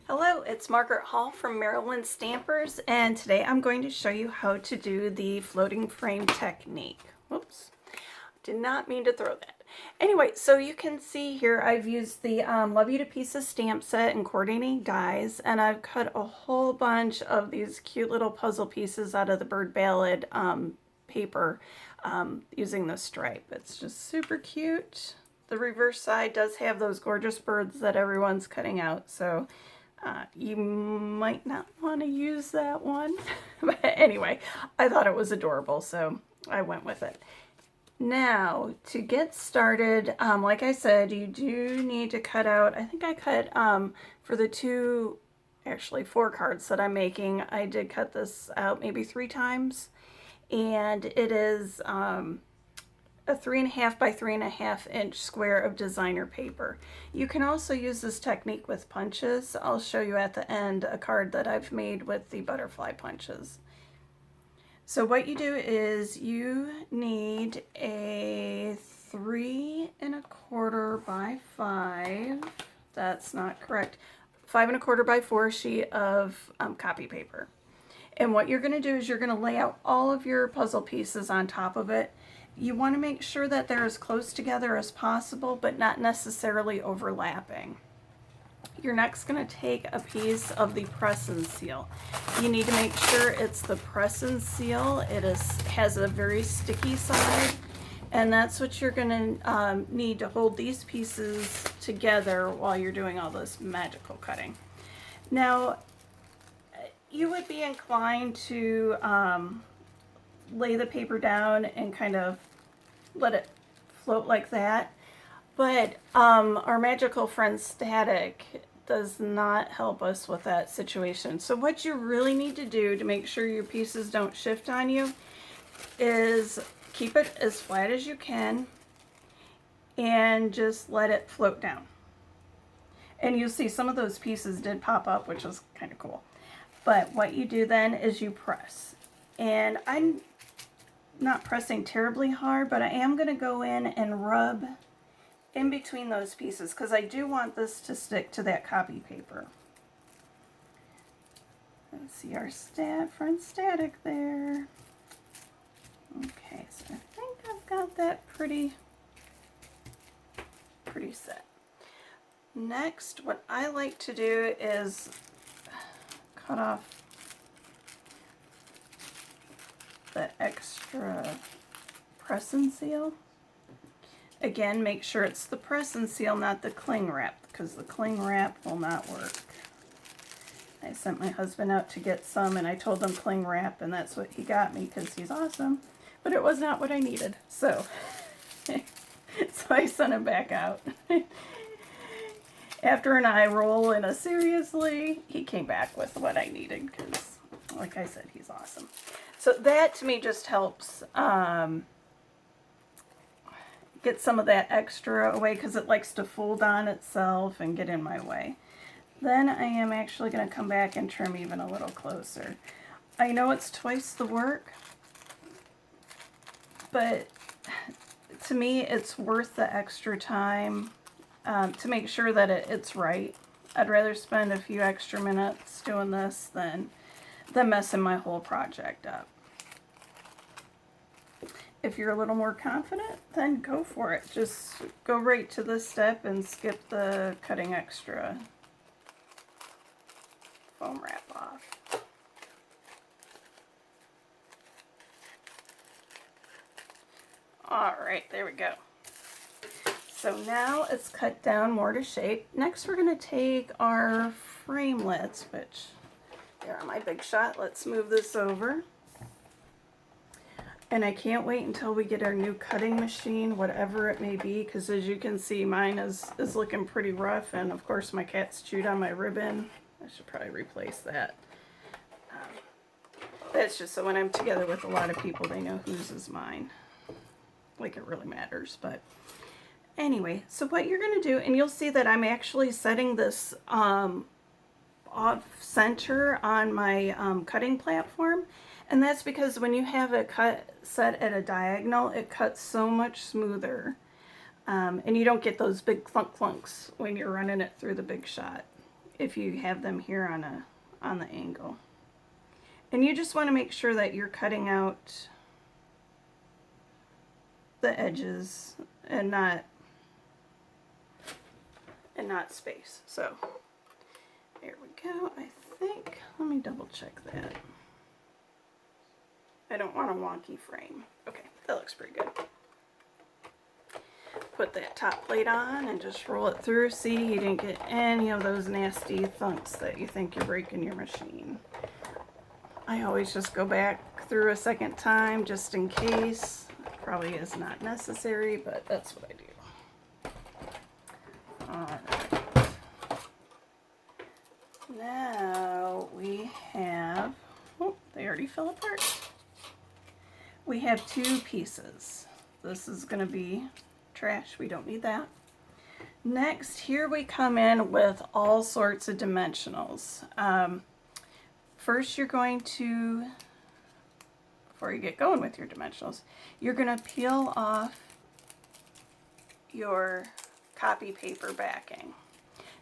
Hello, it's Margaret Hall from Maryland Stampers, and today I'm going to show you how to do the floating frame technique. Whoops, did not mean to throw that. Anyway, so you can see here I've used the Love You to Pieces stamp set and coordinating dies, and I've cut a whole bunch of these cute little puzzle pieces out of the Bird Ballad paper using the stripe. It's just super cute. The reverse side does have those gorgeous birds that everyone's cutting out, so you might not want to use that one. But anyway, I thought it was adorable, so I went with it. Now, to get started, like I said, you do need to cut out, I think I cut, for the actually 4 cards that I'm making, I did cut this out maybe 3 times. And it is a 3.5 by 3.5 inch square of designer paper. You can also use this technique with punches. I'll show you at the end a card that I've made with the butterfly punches. So what you do is you need a 3.25 by 5, that's not correct, 5.25 by 4 sheet of copy paper. And what you're going to do is you're going to lay out all of your puzzle pieces on top of it. You want to make sure that they're as close together as possible, but not necessarily overlapping. You're next going to take a piece of the press and seal. You need to make sure it's the press and seal. It has a very sticky side, and that's what you're going to need to hold these pieces together while you're doing all this magical cutting. Now, you would be inclined to lay the paper down and kind of let it float like that, but our magical friend Static does not help us with that situation. So what you really need to do to make sure your pieces don't shift on you is keep it as flat as you can and just let it float down. And you'll see some of those pieces did pop up, which was kind of cool. But what you do then is you press. And I'm not pressing terribly hard, but I am going to go in and rub in between those pieces because I do want this to stick to that copy paper. Let's see our friend Static there. Okay, so I think I've got that pretty set. Next, what I like to do is cut off the extra press and seal. Again, make sure it's the press and seal, not the cling wrap, because the cling wrap will not work. I sent my husband out to get some, and I told him cling wrap, and that's what he got me because he's awesome. But it was not what I needed, so I sent him back out. After an eye roll and a seriously, he came back with what I needed because, like I said, he's awesome. So that to me just helps get some of that extra away because it likes to fold on itself and get in my way. Then I am actually going to come back and trim even a little closer. I know it's twice the work, but to me it's worth the extra time to make sure that it's right. I'd rather spend a few extra minutes doing this than messing my whole project up. If you're a little more confident, then go for it. Just go right to this step and skip the cutting extra foam wrap off. Alright, there we go. So now it's cut down more to shape. Next we're going to take our framelits, which they're on my Big Shot. Let's move this over. And I can't wait until we get our new cutting machine, whatever it may be, because as you can see, mine is looking pretty rough, and of course my cat's chewed on my ribbon. I should probably replace that. That's just so when I'm together with a lot of people, they know whose is mine. Like it really matters, but anyway, so what you're going to do, and you'll see that I'm actually setting this off center on my cutting platform. And that's because when you have it set at a diagonal, it cuts so much smoother. And you don't get those big clunk clunks when you're running it through the Big Shot. if you have them here on the angle. And you just want to make sure that you're cutting out the edges and not space. So there we go. I think, let me double check that. I don't want a wonky frame. Okay, that looks pretty good. Put that top plate on and just roll it through. See, you didn't get any of those nasty thunks that you think you're breaking your machine. I always just go back through a second time just in case. Probably is not necessary, but that's what I do. Alright. Now we have, oh, they already fell apart. We have two pieces. This is going to be trash. We don't need that. Next, here we come in with all sorts of dimensionals. First, you're going to, before you get going with your dimensionals, you're going to peel off your copy paper backing.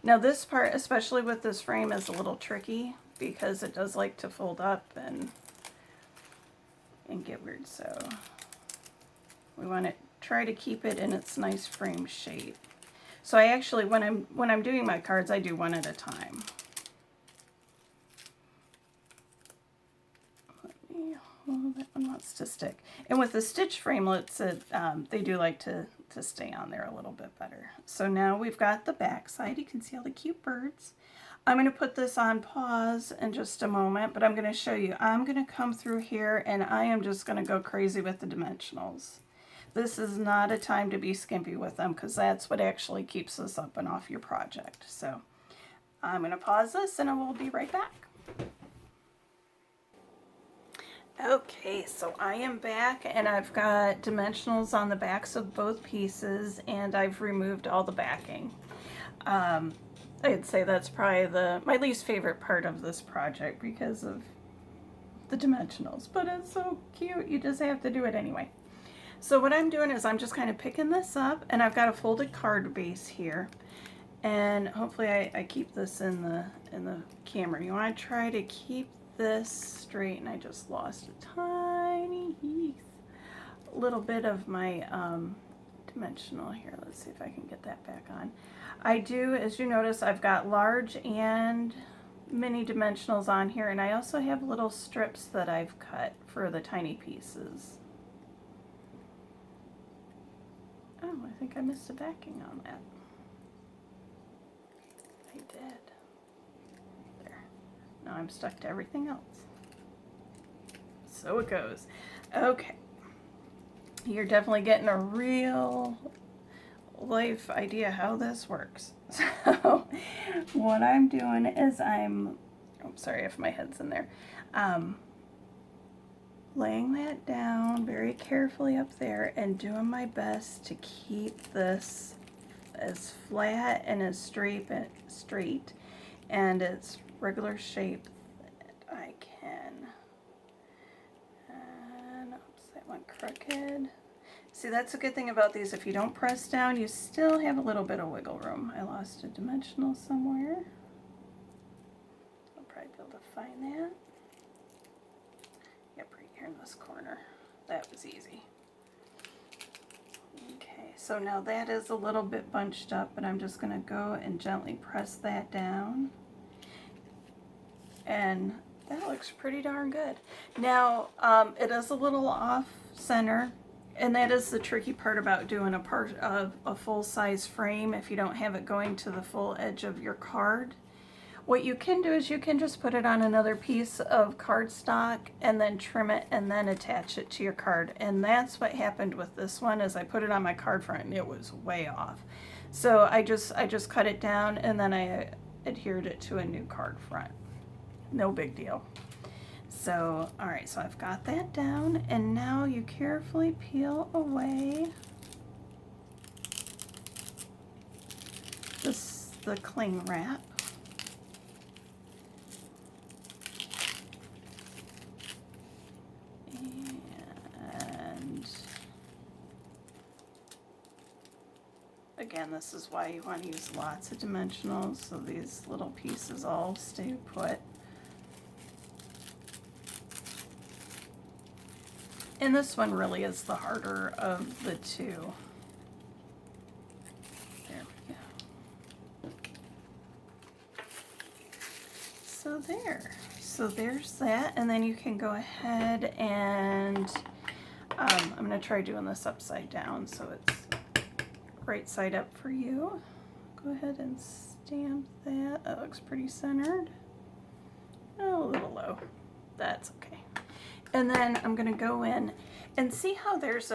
Now this part, especially with this frame, is a little tricky because it does like to fold up and get weird. So we want to try to keep it in its nice frame shape. So I actually, when I'm doing my cards, I do one at a time. Oh, that one wants to stick. And with the stitch framelits, they do like to stay on there a little bit better. So now we've got the back side. You can see all the cute birds. I'm going to put this on pause in just a moment, but I'm going to show you. I'm going to come through here and I am just going to go crazy with the dimensionals. This is not a time to be skimpy with them because that's what actually keeps us up and off your project. So I'm going to pause this and I will be right back. Okay, so I am back and I've got dimensionals on the backs of both pieces and I've removed all the backing. I'd say that's probably my least favorite part of this project because of the dimensionals, but it's so cute, you just have to do it anyway. So what I'm doing is I'm just kind of picking this up and I've got a folded card base here. And hopefully I keep this in the camera. You want to try to keep this straight, and I just lost a tiny little bit of my dimensional here. Let's see if I can get that back on. I do, as you notice, I've got large and mini dimensionals on here, and I also have little strips that I've cut for the tiny pieces. Oh, I think I missed the backing on that. I did. There. Now I'm stuck to everything else. So it goes. Okay. You're definitely getting a real life idea how this works. So what I'm doing is I'm sorry if my head's in there. Laying that down very carefully up there and doing my best to keep this as flat and as straight and its regular shape that I can. And oops, that went crooked. See, that's a good thing about these. If you don't press down, you still have a little bit of wiggle room. I lost a dimensional somewhere. I'll probably be able to find that. Yep, right here in this corner. That was easy. Okay, so now that is a little bit bunched up, but I'm just going to go and gently press that down. And that looks pretty darn good. Now, it is a little off center. And that is the tricky part about doing a part of a full-size frame if you don't have it going to the full edge of your card. What you can do is you can just put it on another piece of cardstock and then trim it and then attach it to your card. And that's what happened with this one. Is I put it on my card front and it was way off. So I just cut it down and then I adhered it to a new card front. No big deal. So, all right, so I've got that down, and now you carefully peel away the cling wrap. And again, this is why you want to use lots of dimensionals, so these little pieces all stay put. And this one really is the harder of the two. There we go. So there. So there's that, and then you can go ahead and I'm going to try doing this upside down so it's right side up for you. Go ahead and stamp that. That looks pretty centered. Oh, a little low. That's okay. And then I'm going to go in and see how there's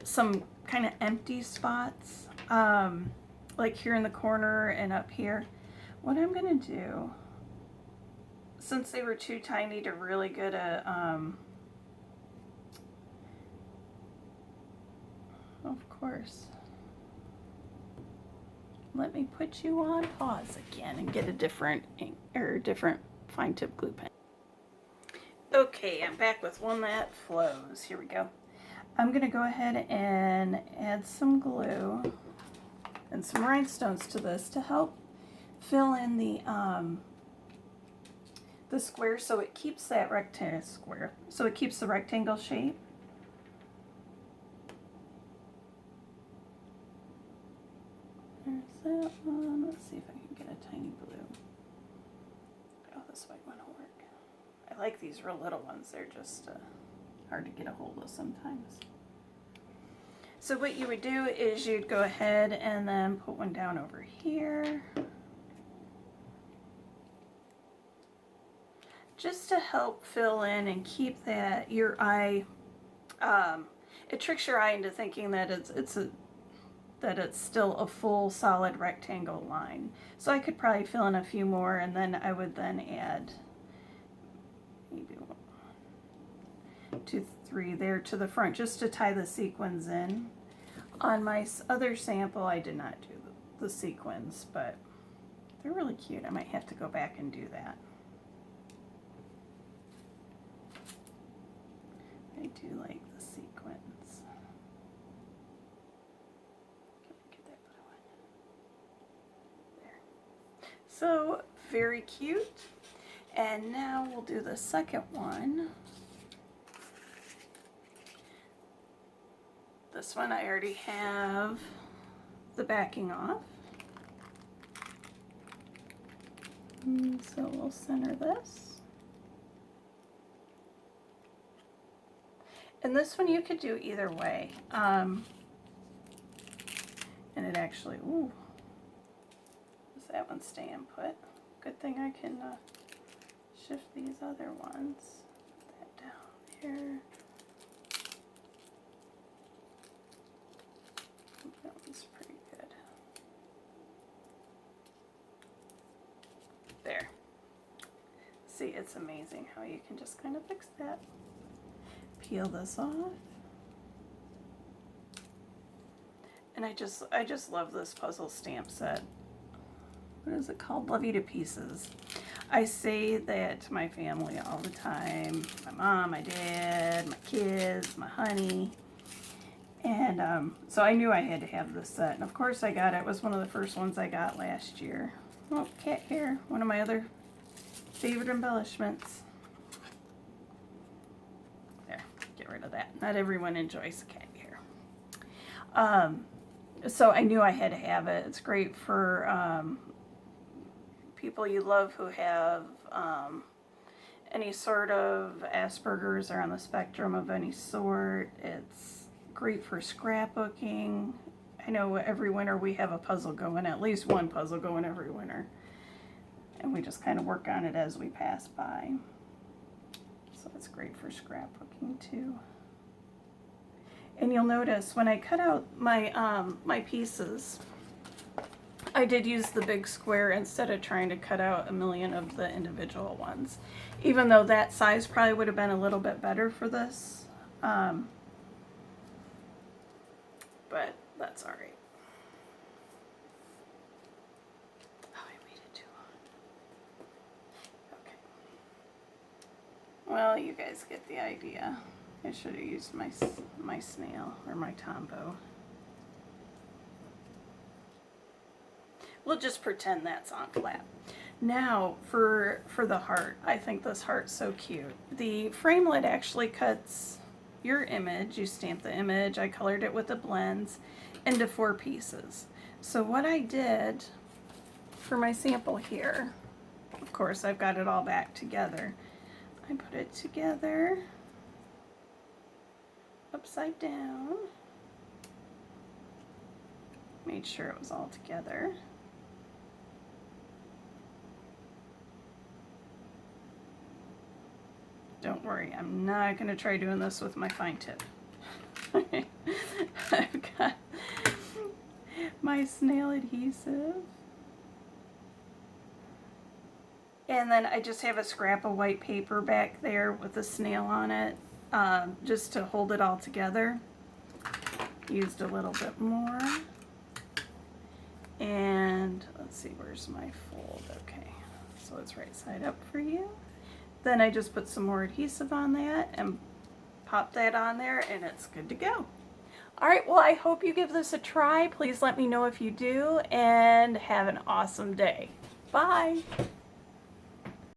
some kind of empty spots, like here in the corner and up here. What I'm going to do, since they were too tiny to really get a, of course, let me put you on pause again and get a different ink or different fine tip glue pen. Okay, I'm back with one that flows. Here we go. I'm going to go ahead and add some glue and some rhinestones to this to help fill in the square so it keeps that the rectangle shape. There's that one. Let's see if I can get a tiny blue. Oh, this white one will work. I like these real little ones. They're just hard to get a hold of sometimes. So what you would do is you'd go ahead and then put one down over here. Just to help fill in and keep that your eye, it tricks your eye into thinking that it's still a full solid rectangle line. So I could probably fill in a few more, and then I would then add maybe 1, 2, 3 there to the front just to tie the sequins in. On my other sample I did not do the sequins, but they're really cute. I might have to go back and do that. I do like the sequins. Get that blue one. There. So very cute. And now we'll do the second one. This one I already have the backing off. So we'll center this. And this one you could do either way. And it actually, ooh, does that one stay in put? Good thing I can shift these other ones. Put that down here. That one's pretty good. There. See, it's amazing how you can just kind of fix that. Peel this off. And I just love this puzzle stamp set. What is it called? Love You to Pieces. I say that to my family all the time. My mom, my dad, my kids, my honey. And so I knew I had to have this set. And of course I got it. It was one of the first ones I got last year. Oh, cat hair. One of my other favorite embellishments. There, get rid of that. Not everyone enjoys cat hair. So I knew I had to have it. It's great for people you love who have any sort of Asperger's or on the spectrum of any sort. It's great for scrapbooking. I know every winter we have a puzzle going, at least one puzzle going every winter. And we just kind of work on it as we pass by. So it's great for scrapbooking too. And you'll notice when I cut out my my pieces, I did use the big square instead of trying to cut out a million of the individual ones. Even though that size probably would have been a little bit better for this. But that's all right. Oh, I waited too long. Okay. Well, you guys get the idea. I should have used my snail or my Tombow. we'll just pretend that's on flat. Now for the heart. I think this heart's so cute. The framelit actually cuts your image. You stamp the image. I colored it with the blends into 4 pieces. So what I did for my sample here, of course I've got it all back together. I put it together upside down. Made sure it was all together. Don't worry, I'm not going to try doing this with my fine tip. I've got my snail adhesive. And then I just have a scrap of white paper back there with a snail on it, just to hold it all together. Used a little bit more. And let's see, where's my fold? Okay, so it's right side up for you. Then I just put some more adhesive on that and pop that on there, and it's good to go. All right, well, I hope you give this a try. Please let me know if you do, and have an awesome day. Bye.